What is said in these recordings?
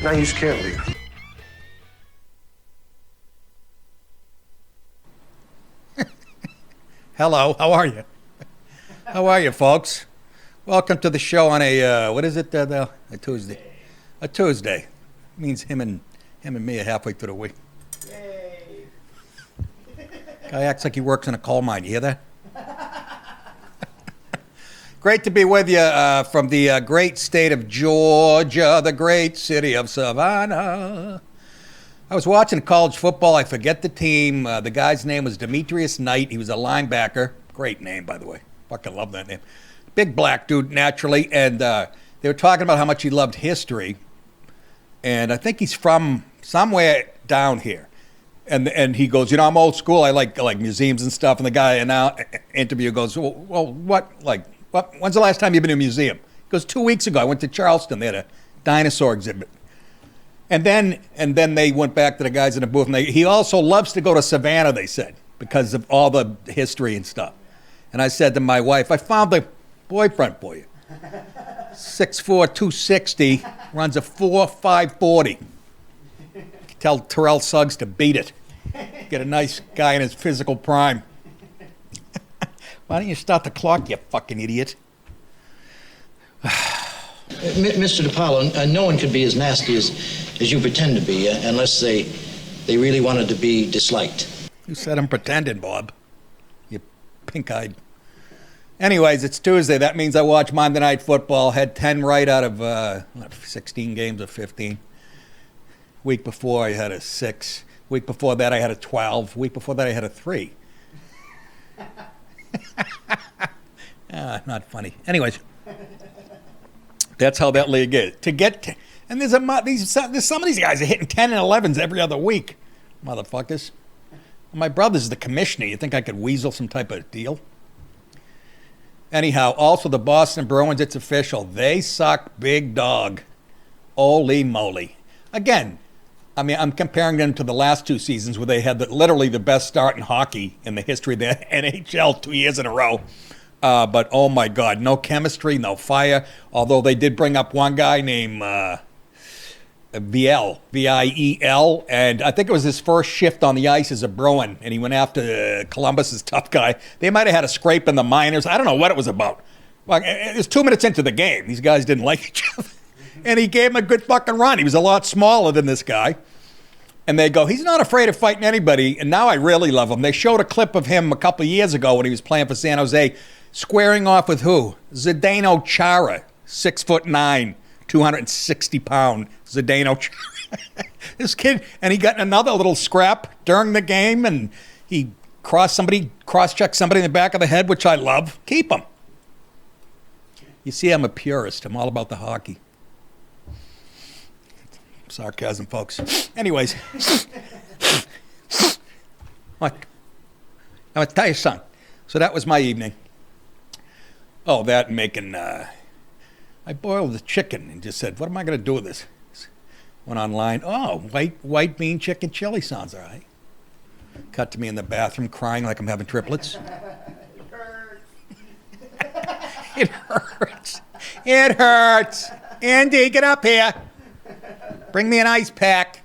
Now you just can't leave. Hello, how are you? How are you, folks? Welcome to the show on a, what is it, a Tuesday? A Tuesday. Means him and me are halfway through the week. Yay. Guy acts like he works in a coal mine. You hear that? Great to be with you from the great state of Georgia, the great city of Savannah. I was watching college football. I forget the team. The guy's name was Demetrius Knight. He was a linebacker. Great name, by the way. Fucking love that name. Big black dude, naturally. And they were talking about how much he loved history. And I think he's from somewhere down here. And he goes, you know, I'm old school. I like museums and stuff. And the guy in our interview goes, well, when's the last time you've been to a museum? He goes, 2 weeks ago. I went to Charleston. They had a dinosaur exhibit. And then they went back to the guys in the booth. And he also loves to go to Savannah, they said, because of all the history and stuff. And I said to my wife, I found the boyfriend for you. 6'4", 260, runs a 4.540. Tell Terrell Suggs to beat it. Get a nice guy in his physical prime. Why don't you start the clock, you fucking idiot? Mr. DiPaolo, no one could be as nasty as you pretend to be unless they really wanted to be disliked. You said I'm pretending, Bob. You pink-eyed. Anyways, it's Tuesday. That means I watched Monday Night Football. Had 10 right out of 16 games or 15. Week before I had a 6. Week before that I had a 12. Week before that I had a 3. Not funny. Anyways, that's how that league is. And there's some of these guys are hitting 10 and 11s every other week, motherfuckers. My brother's the commissioner. You think I could weasel some type of deal? Anyhow, also the Boston Bruins, it's official. They suck big dog. Holy moly. Again, I mean, I'm comparing them to the last 2 seasons where they had literally the best start in hockey in the history of the NHL 2 years in a row. But, oh, my God, no chemistry, no fire. Although they did bring up one guy named Viel, V-I-E-L. And I think it was his first shift on the ice as a Bruin. And he went after Columbus's tough guy. They might have had a scrape in the minors. I don't know what it was about. Well, it was 2 minutes into the game. These guys didn't like each other. And he gave him a good fucking run. He was a lot smaller than this guy. And they go, he's not afraid of fighting anybody. And now I really love him. They showed a clip of him a couple of years ago when he was playing for San Jose, squaring off with who? Zdeno Chara, 6'9", 260-pound Zdeno Chara. This kid, and he got in another little scrap during the game, and he cross-checked somebody in the back of the head, which I love. Keep him. You see, I'm a purist. I'm all about the hockey. Sarcasm, folks. Anyways. What? I'm going to tell you something. So that was my evening. Oh, that and making, I boiled the chicken and just said, what am I going to do with this? Went online. Oh, white bean chicken chili sounds all right. Cut to me in the bathroom crying like I'm having triplets. It hurts. It hurts. Andy, get up here. Bring me an ice pack.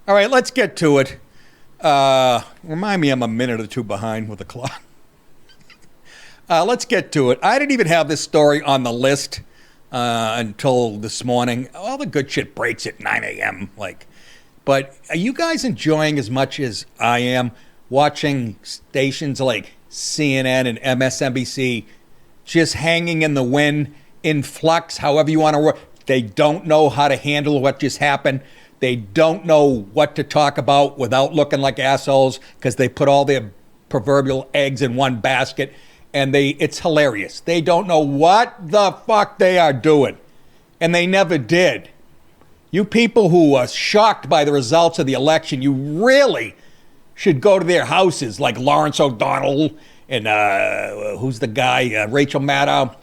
All right, let's get to it. Remind me I'm a minute or two behind with the clock. Let's get to it. I didn't even have this story on the list until this morning. All the good shit breaks at 9 a.m. But are you guys enjoying as much as I am watching stations like CNN and MSNBC just hanging in the wind, in flux, however you want to work? They don't know how to handle what just happened. They don't know what to talk about without looking like assholes because they put all their proverbial eggs in one basket. And it's hilarious. They don't know what the fuck they are doing. And they never did. You people who are shocked by the results of the election, you really should go to their houses like Lawrence O'Donnell and who's the guy, Rachel Maddow.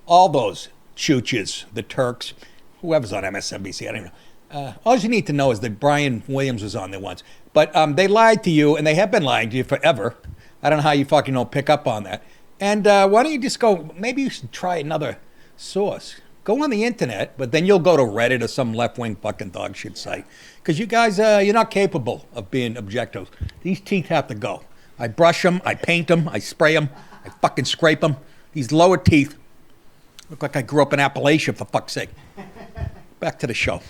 All those chooches, the Turks, whoever's on MSNBC, I don't know. All you need to know is that Brian Williams was on there once. But they lied to you, and they have been lying to you forever. I don't know how you fucking don't pick up on that. And why don't you just go, maybe you should try another source. Go on the internet, but then you'll go to Reddit or some left-wing fucking dog shit site. Because you guys, you're not capable of being objective. These teeth have to go. I brush them, I paint them, I spray them, I fucking scrape them. These lower teeth look like I grew up in Appalachia, for fuck's sake. Back to the show.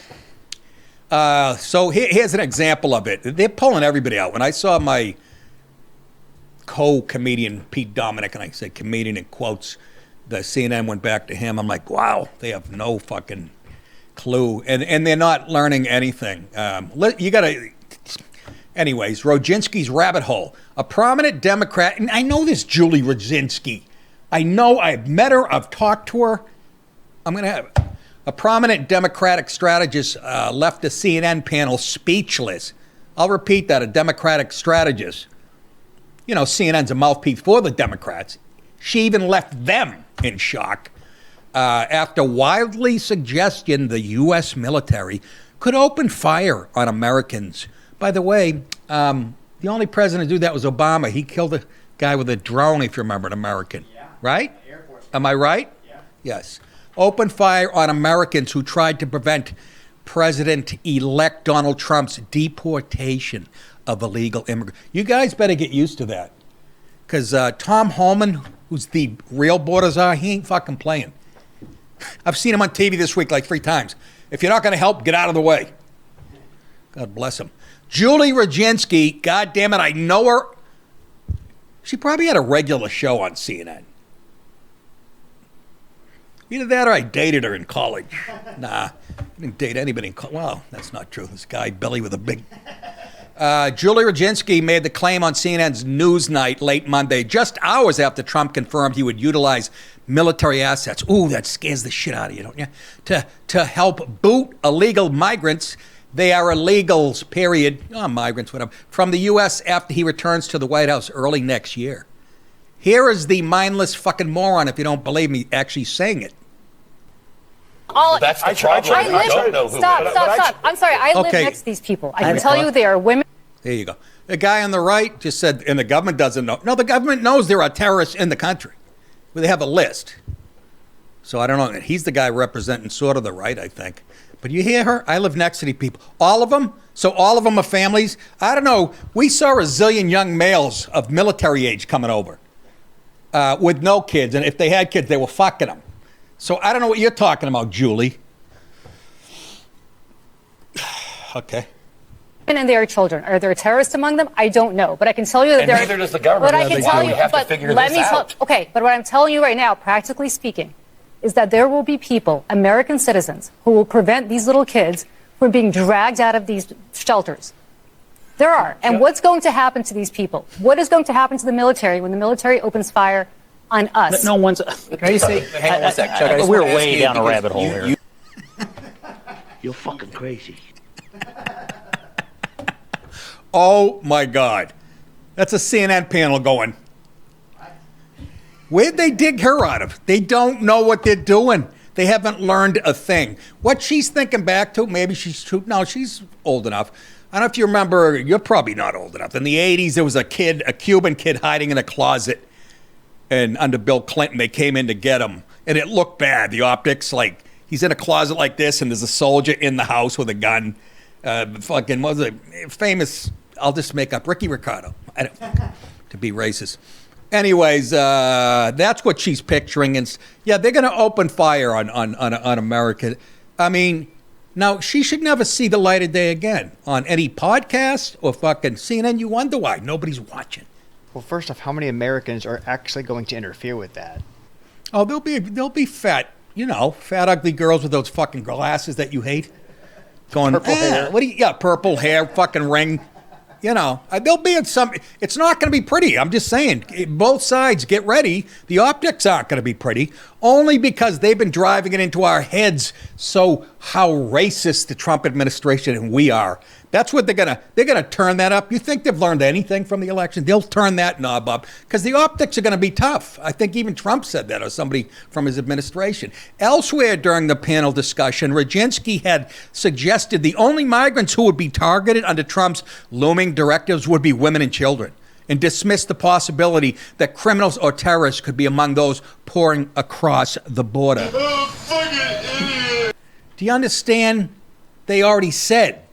So here's an example of it. They're pulling everybody out. When I saw my co-comedian, Pete Dominic, and I say comedian in quotes, the CNN went back to him. I'm like, wow, they have no fucking clue. And they're not learning anything. You got to... Anyways, Roginsky's rabbit hole. A prominent Democrat, and I know this Julie Roginsky. I know, I've met her, I've talked to her. I'm going to have... A prominent Democratic strategist left a CNN panel speechless. I'll repeat that, a Democratic strategist. You know, CNN's a mouthpiece for the Democrats. She even left them in shock after wildly suggesting the U.S. military could open fire on Americans. By the way, the only president to do that was Obama. He killed a guy with a drone, if you remember, an American. Yeah. Right? Air Force. Am I right? Yeah. Yes. Open fire on Americans who tried to prevent President-elect Donald Trump's deportation of illegal immigrants. You guys better get used to that. Because Tom Homan, who's the real border czar, he ain't fucking playing. I've seen him on TV this week like 3 times. If you're not going to help, get out of the way. God bless him. Julie Roginsky, God damn it, I know her. She probably had a regular show on CNN. Either that or I dated her in college. Nah, I didn't date anybody in college. Well, that's not true. This guy, Billy, with a big... Julie Roginsky made the claim on CNN's Newsnight late Monday, just hours after Trump confirmed he would utilize military assets. Ooh, that scares the shit out of you, don't you? To help boot illegal migrants. They are illegals, period. Oh, migrants, whatever. From the U.S. after he returns to the White House early next year. Here is the mindless fucking moron, if you don't believe me, actually saying it. That's the problem. I don't know who. Stop. I'm sorry. I live next to these people. I can tell you they are women. There you go. The guy on the right just said, and the government doesn't know. No, the government knows there are terrorists in the country. Well, they have a list. So I don't know. He's the guy representing sort of the right, I think. But you hear her? I live next to these people. All of them? So all of them are families? I don't know. We saw a zillion young males of military age coming over with no kids. And if they had kids, they were fucking them. So I don't know what you're talking about, Julie. Okay. And their children. Are there terrorists among them? I don't know. But I can tell you that there are. Neither does the government. But I can tell you, we have to figure this out. Okay, but what I'm telling you right now, practically speaking, is that there will be people, American citizens, who will prevent these little kids from being dragged out of these shelters. There are. And what's going to happen to these people? What is going to happen to the military when the military opens fire on us? But no one's. Can you say? Hang on one second. We're way down a rabbit hole here. You're fucking crazy. Oh my God. That's a CNN panel going. Where'd they dig her out of? They don't know what they're doing. They haven't learned a thing. What she's thinking back to, maybe she's too, no, she's old enough. I don't know if you remember, you're probably not old enough. In the 80s, there was a Cuban kid hiding in a closet. And under Bill Clinton, they came in to get him. And it looked bad. The optics, like, he's in a closet like this, and there's a soldier in the house with a gun. Fucking, what was it? Famous, I'll just make up, Ricky Ricardo. To be racist. Anyways, that's what she's picturing. And yeah, they're going to open fire on America. I mean, now, she should never see the light of day again on any podcast or fucking CNN. You wonder why nobody's watching. Well, first off, how many Americans are actually going to interfere with that? Oh, they'll be fat, fat ugly girls with those fucking glasses that you hate. Going, purple hair. Purple hair, fucking ring. They'll be in some. It's not going to be pretty. I'm just saying, both sides get ready. The optics aren't going to be pretty, only because they've been driving it into our heads. So how racist the Trump administration and we are. That's what they're gonna turn that up. You think they've learned anything from the election? They'll turn that knob up because the optics are going to be tough. I think even Trump said that, or somebody from his administration. Elsewhere during the panel discussion, Roginsky had suggested the only migrants who would be targeted under Trump's looming directives would be women and children, and dismissed the possibility that criminals or terrorists could be among those pouring across the border. Do you understand? They already said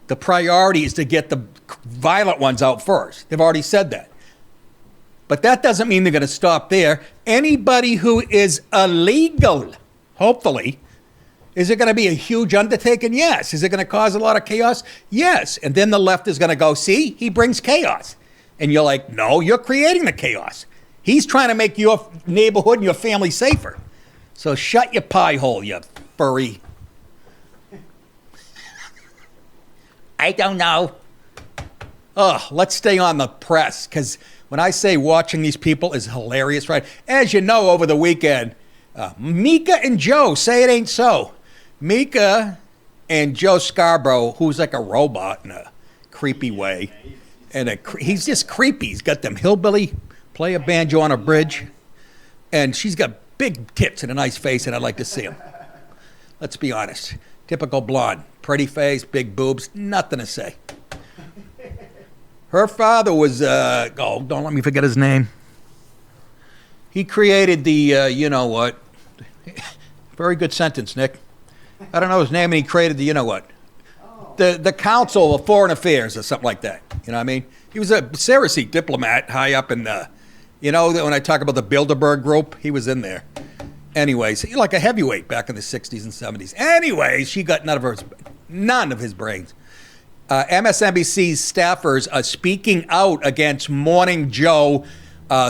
the priority is to get the violent ones out first. They've already said that. But that doesn't mean they're going to stop there. Anybody who is illegal, hopefully, is it going to be a huge undertaking? Yes. Is it going to cause a lot of chaos? Yes. And then the left is going to go, see, he brings chaos. And you're like, no, you're creating the chaos. He's trying to make your neighborhood and your family safer. So shut your pie hole, you furry. I don't know. Oh, let's stay on the press, because when I say watching these people is hilarious, right? As you know, over the weekend, Mika and Joe say it ain't so. Mika and Joe Scarborough, who's like a robot in a creepy way, and he's just creepy. He's got them hillbilly play a banjo on a bridge, and she's got big tits and a nice face, and I'd like to see him. Let's be honest. Typical blonde, pretty face, big boobs, nothing to say. Her father was, don't let me forget his name. He created the, you know what? Very good sentence, Nick. I don't know his name, and he created the, you know what? The Council of Foreign Affairs or something like that. You know what I mean? He was a Saracen diplomat high up in the, you know, when I talk about the Bilderberg group, he was in there. Anyways, like a heavyweight back in the 60s and 70s. Anyways, she got none of his brains. MSNBC's staffers are speaking out against Morning Joe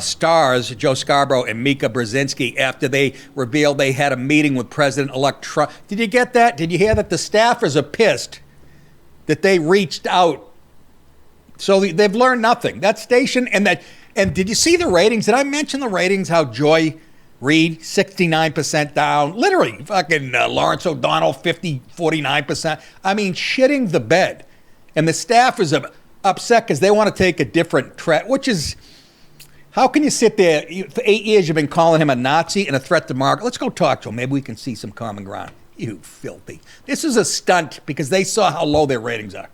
stars, Joe Scarborough and Mika Brzezinski, after they revealed they had a meeting with President-elect Trump. Did you get that? Did you hear that the staffers are pissed that they reached out? So they've learned nothing. That station and did you see the ratings? Did I mention the ratings, how Joy Reid, 69% down. Literally, fucking Lawrence O'Donnell, 49%. I mean, shitting the bed. And the staffers are upset because they want to take a different track, which is, how can you sit there? For 8 years, you've been calling him a Nazi and a threat to Margaret. Let's go talk to him. Maybe we can see some common ground. You filthy. This is a stunt because they saw how low their ratings are.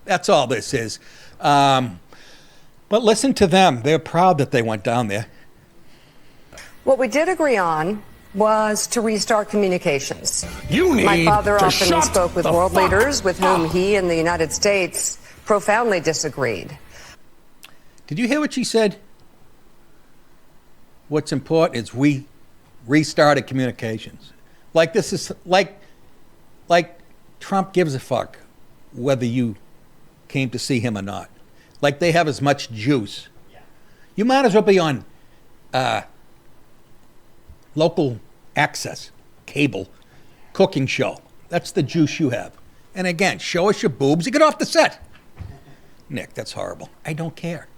That's all this is. But listen to them. They're proud that they went down there. What we did agree on was to restart communications. My father often spoke with world leaders with whom he and the United States profoundly disagreed. Did you hear what she said? What's important is we restarted communications. Like this is like Trump gives a fuck whether you came to see him or not. Like they have as much juice. You might as well be on local access, cable, cooking show. That's the juice you have. And again, show us your boobs and get off the set. Nick, that's horrible. I don't care.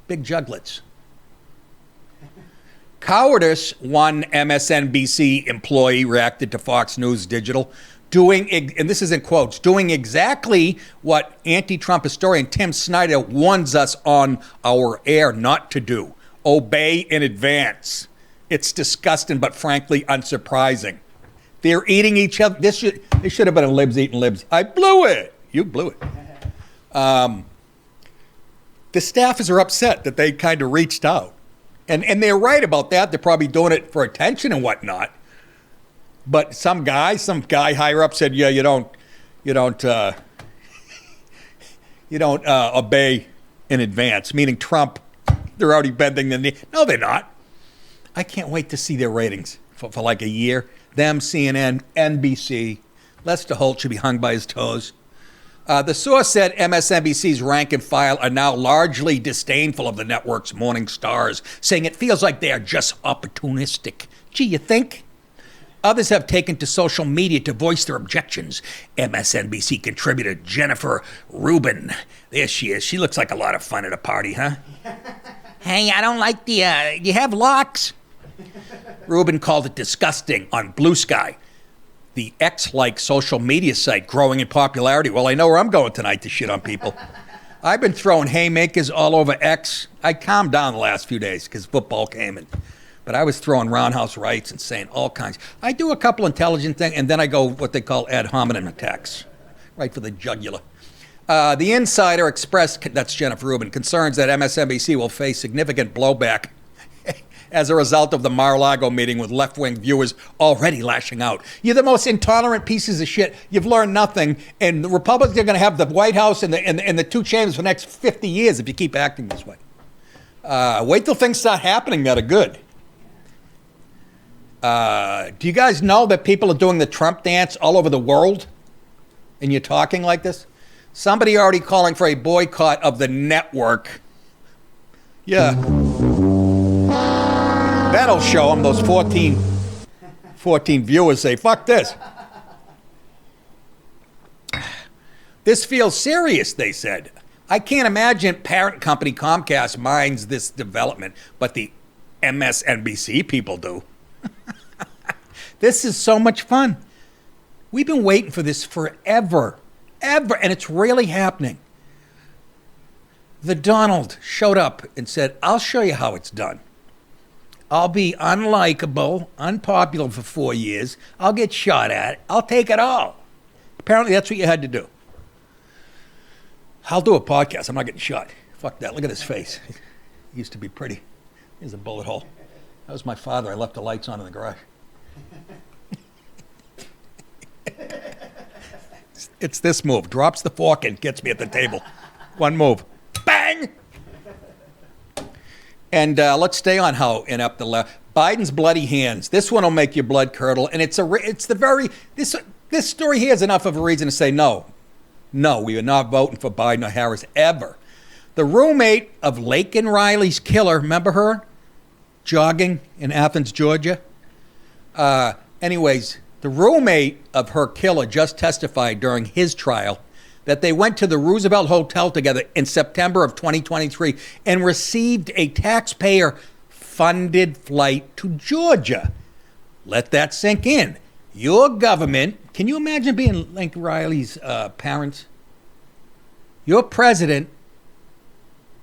Big juglets. Cowardice, one MSNBC employee reacted to Fox News Digital, and this is in quotes, doing exactly what anti-Trump historian Tim Snyder warns us on our air not to do. Obey in advance. It's disgusting, but frankly unsurprising. They're eating each other. This should have been a libs eating libs. I blew it. You blew it. The staffers are upset that they kind of reached out. And they're right about that. They're probably doing it for attention and whatnot. But some guy higher up said, yeah, you don't obey in advance, meaning Trump, they're already bending the knee. No, they're not. I can't wait to see their ratings for like a year. Them, CNN, NBC. Lester Holt should be hung by his toes. The source said MSNBC's rank and file are now largely disdainful of the network's morning stars, saying it feels like they are just opportunistic. Gee, you think? Others have taken to social media to voice their objections. MSNBC contributor Jennifer Rubin. There she is. She looks like a lot of fun at a party, huh? Hey, I don't like you have locks? Rubin called it disgusting on Blue Sky, the X-like social media site growing in popularity. Well, I know where I'm going tonight to shit on people. I've been throwing haymakers all over X. I calmed down the last few days because football came in. But I was throwing roundhouse rights and saying all kinds. I do a couple intelligent things, and then I go what they call ad hominem attacks, right for the jugular. The insider expressed, that's Jennifer Rubin, concerns that MSNBC will face significant blowback as a result of the Mar-a-Lago meeting, with left-wing viewers already lashing out. You're the most intolerant pieces of shit. You've learned nothing, and the Republicans are going to have the White House and the two chambers for the next 50 years if you keep acting this way. Wait till things start happening that are good. Do you guys know that people are doing the Trump dance all over the world? And you're talking like this? Somebody already calling for a boycott of the network. Yeah. That'll show them. Those 14 viewers say, fuck this. This feels serious, they said. I can't imagine parent company Comcast minds this development, but the MSNBC people do. This is so much fun. We've been waiting for this forever, and it's really happening. The Donald showed up and said, I'll show you how it's done. I'll be unlikable, unpopular for 4 years. I'll get shot at. I'll take it all. Apparently that's what you had to do. I'll do a podcast. I'm not getting shot. Fuck that. Look at his face. He used to be pretty. Here's a bullet hole. That was my father. I left the lights on in the garage. It's this move. Drops the fork and gets me at the table. One move. Bang! And let's stay on how inept the left. Biden's bloody hands. This one will make your blood curdle. And this story here is enough of a reason to say no. No, we are not voting for Biden or Harris ever. The roommate of Laken Riley's killer, remember her? Jogging in Athens, Georgia? Anyways, the roommate of her killer just testified during his trial that they went to the Roosevelt Hotel together in September of 2023 and received a taxpayer-funded flight to Georgia. Let that sink in. Your government, can you imagine being Lincoln Riley's parents? Your president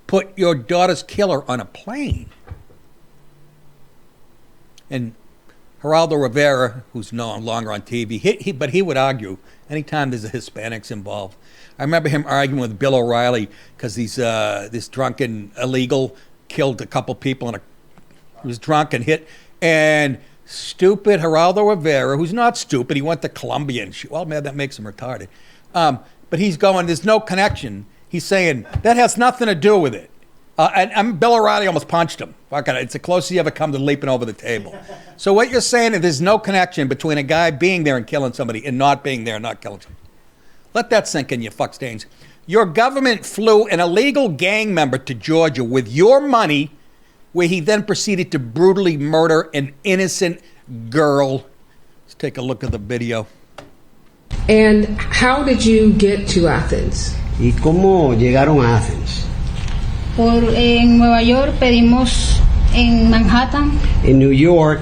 put your daughter's killer on a plane. And Geraldo Rivera, who's no longer on TV, but he would argue anytime there's a Hispanics involved. I remember him arguing with Bill O'Reilly because this drunken illegal killed a couple people he was drunk and hit. And stupid Geraldo Rivera, who's not stupid, he went to Columbia and well, man, that makes him retarded. But he's going, there's no connection. He's saying that has nothing to do with it. And Bill O'Reilly almost punched him. Fuck it, it's the closest you ever come to leaping over the table. So what you're saying is there's no connection between a guy being there and killing somebody and not being there and not killing somebody. Let that sink in, you fuckstains. Your government flew an illegal gang member to Georgia with your money, where he then proceeded to brutally murder an innocent girl. Let's take a look at the video. And how did you get to Athens? ¿Y cómo llegaron a Athens? En Nueva York pedimos en Manhattan. In New York,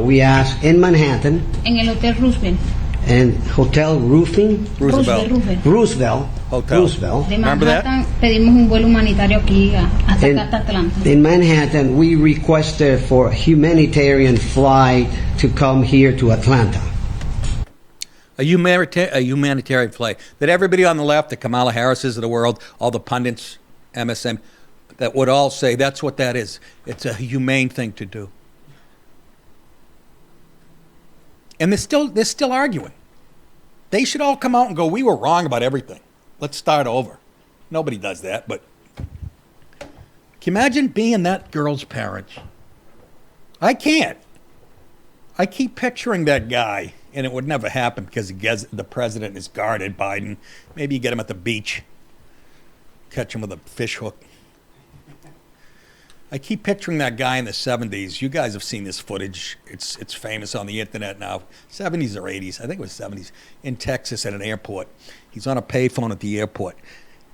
we asked in Manhattan. En el Hotel Roosevelt. And Hotel Roosevelt. Hotel. Roosevelt. De Manhattan pedimos un vuelo humanitario aquí hasta Atlanta. In Manhattan, we requested for a humanitarian flight to come here to Atlanta. A humanitarian flight that everybody on the left, the Kamala Harrises of the world, all the pundits, MSM, that would all say that's what that is. It's a humane thing to do. And they're still arguing. They should all come out and go, we were wrong about everything. Let's start over. Nobody does that, but can you imagine being that girl's parents? I can't. I keep picturing that guy, and it would never happen because the president is guarded, Biden. Maybe you get him at the beach, catch him with a fish hook. I keep picturing that guy in the 70s. You guys have seen this footage. It's famous on the internet now. 70s or 80s. I think it was 70s. In Texas at an airport. He's on a payphone at the airport.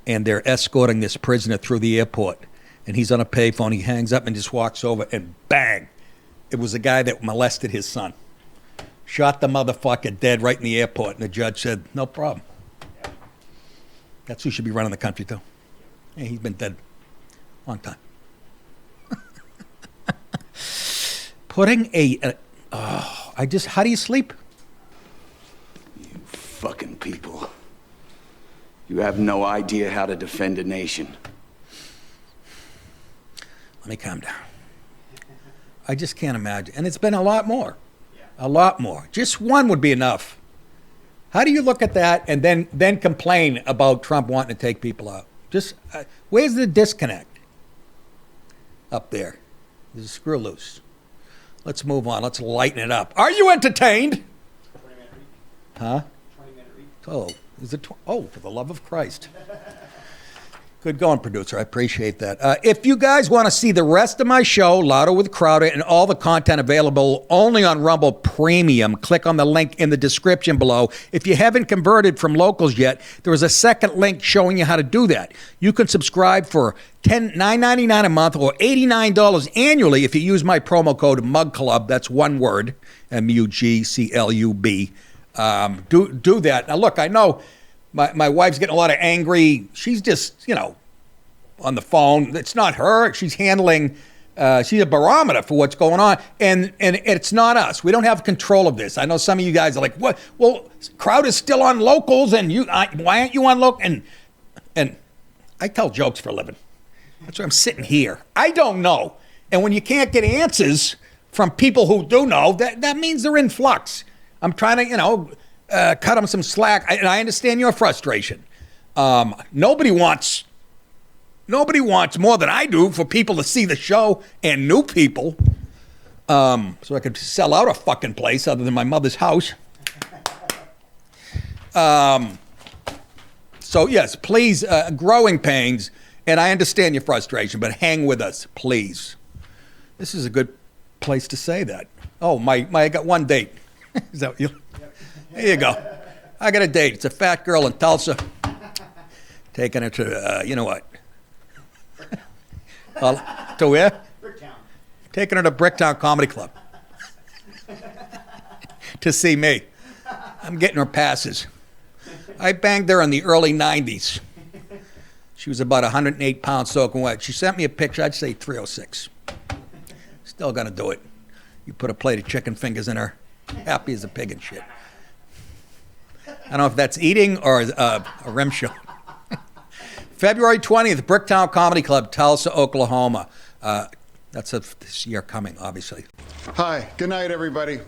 And they're escorting this prisoner through the airport. And he's on a payphone. He hangs up and just walks over and bang. It was a guy that molested his son. Shot the motherfucker dead right in the airport. And the judge said, no problem. That's who should be running the country, though. Yeah, he's been dead a long time. Putting how do you sleep? You fucking people. You have no idea how to defend a nation. Let me calm down. I just can't imagine. And it's been a lot more. A lot more. Just one would be enough. How do you look at that and then complain about Trump wanting to take people out? Just where's the disconnect? Up there. There's a screw loose. Let's move on. Let's lighten it up. Are you entertained? 20-minute read. Huh? 20-minute read. Oh, is it? For the love of Christ. Good going, producer. I appreciate that. If you guys want to see the rest of my show, Louder with Crowder, and all the content available only on Rumble Premium, click on the link in the description below. If you haven't converted from locals yet, there is a second link showing you how to do that. You can subscribe for $9.99 a month or $89 annually if you use my promo code MUGCLUB. That's one word, MUGCLUB. Do that. Now, look, I know my wife's getting a lot of angry. She's just, on the phone. It's not her. She's handling, she's a barometer for what's going on. And it's not us. We don't have control of this. I know some of you guys are like, what? Well, Crowder's still on locals and why aren't you on local? And I tell jokes for a living. That's why I'm sitting here. I don't know. And when you can't get answers from people who do know, that means they're in flux. I'm trying to, cut them some slack. And I understand your frustration. Nobody wants more than I do for people to see the show and new people. So I could sell out a fucking place other than my mother's house. So yes, please, growing pains. And I understand your frustration, but hang with us, please. This is a good place to say that. Oh, I got one date. Is that what you? There you go. I got a date. It's a fat girl in Tulsa. Taking her to, you know what? To where? Bricktown. Taking her to Bricktown Comedy Club. To see me. I'm getting her passes. I banged her in the early 90s. She was about 108 pounds soaking wet. She sent me a picture. I'd say 306. Still gonna do it. You put a plate of chicken fingers in her. Happy as a pig and shit. I don't know if that's eating or a rim shot. February 20th, Bricktown Comedy Club, Tulsa, Oklahoma. That's this year coming, obviously. Hi, good night, everybody.